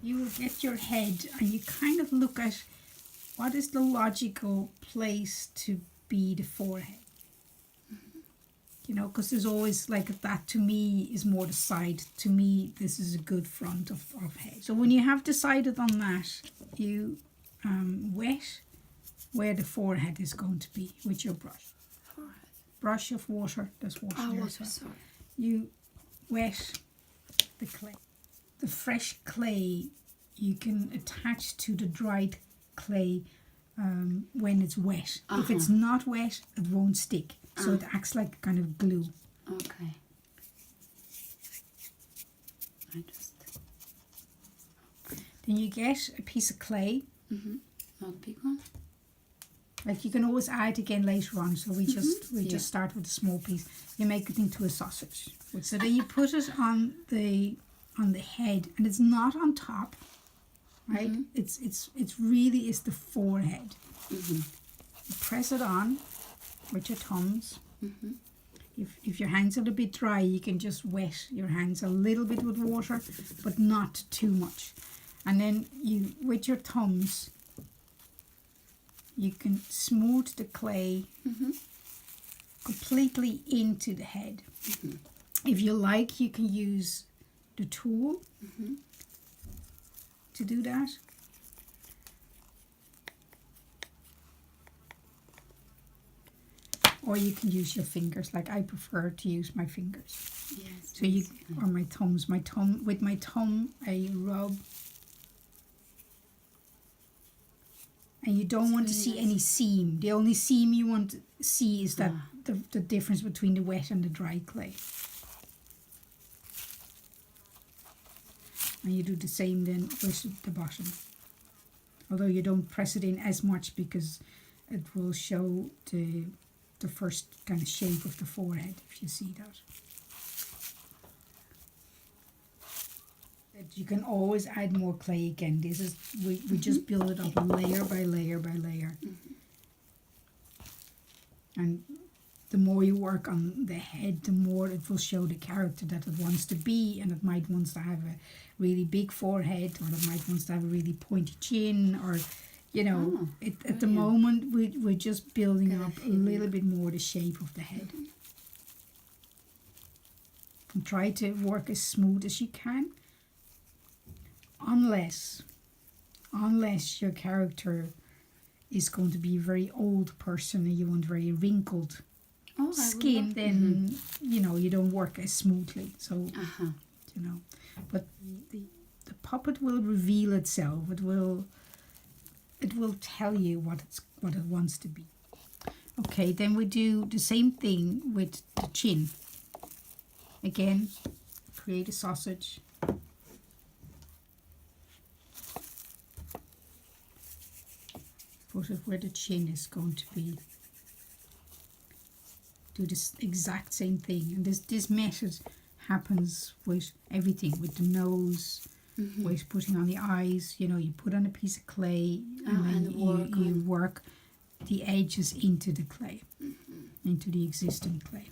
you will get your head and you kind of look at what is the logical place to be the forehead. You know, because there's always like that to me is more the side. To me, this is a good front of head. So when you have decided on that, you wet where the forehead is going to be with your brush. Forehead. Brush of water, there's water there. Water, sorry. You wet the clay. The fresh clay you can attach to the dried clay when it's wet. If it's not wet, it won't stick. So it acts like kind of glue. Okay. Then you get a piece of clay. Not a big one. Like you can always add again later on. So we just start with a small piece. You make it into a sausage. So then you put it on the head, and it's not on top, right? It's really is the forehead. You press it on with your thumbs. If your hands are a bit dry, you can just wet your hands a little bit with water, but not too much. And then you, with your thumbs, you can smooth the clay completely into the head. If you like, you can use the tool to do that. Or you can use your fingers. Like I prefer to use my fingers. Yes. So you, or my thumbs. With my thumb, I rub. And you don't want to see any seam. The only seam you want to see is that the difference between the wet and the dry clay. And you do the same then with the bottom. Although you don't press it in as much because it will show the first kind of shape of the forehead, if you see that. You can always add more clay again. This is we just build it up layer by layer by layer. And the more you work on the head, the more it will show the character that it wants to be, and it might want to have a really big forehead, or it might want to have a really pointy chin, or you know, at the moment we're just building up a little bit more the shape of the head. And try to work as smooth as you can. Unless your character is going to be a very old person and you want very wrinkled skin, then you know you don't work as smoothly. So you know, but the puppet will reveal itself. It will tell you what it wants to be. Okay, then we do the same thing with the chin. Again, create a sausage. Put it where the chin is going to be. Do this exact same thing. And this method happens with everything, with the nose, with putting on the eyes. You know, you put on a piece of clay and then you work the edges into the clay, into the existing clay.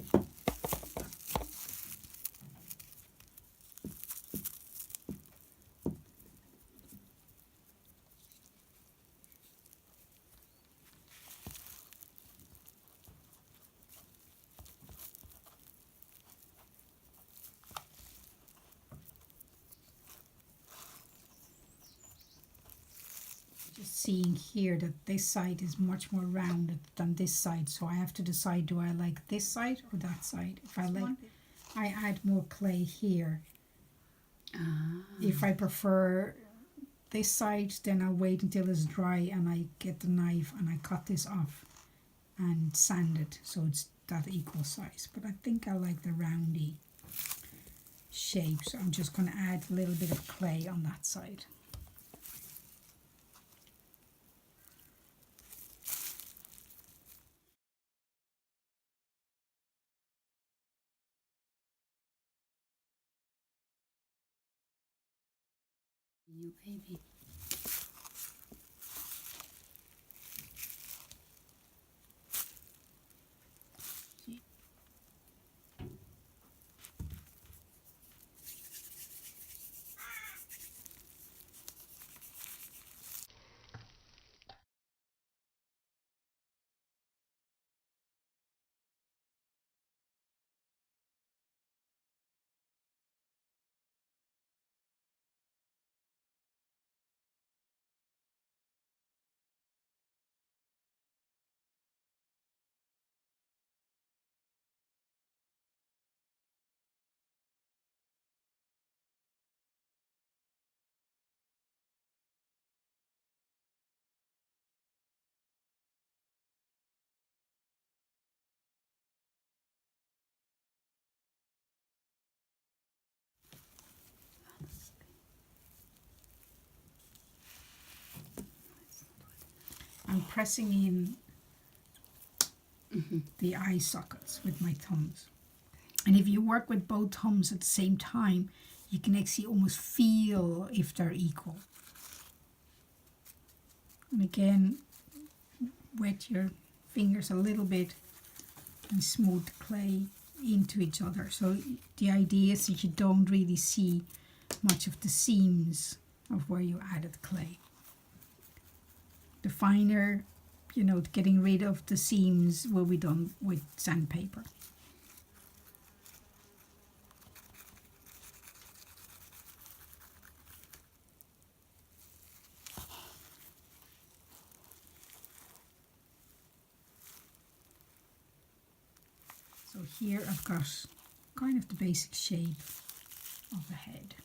Seeing here that this side is much more rounded than this side, so I have to decide, do I like this side or that side? If I like, I add more clay here. If I prefer this side, then I'll wait until it's dry and I get the knife and I cut this off and sand it so it's that equal size. But I think I like the roundy shape, so I'm just going to add a little bit of clay on that side. New baby. I'm pressing in the eye sockets with my thumbs. And if you work with both thumbs at the same time, you can actually almost feel if they're equal. And again, wet your fingers a little bit and smooth the clay into each other. So the idea is that you don't really see much of the seams of where you added clay. The finer, getting rid of the seams will be done with sandpaper. So here I've got kind of the basic shape of the head.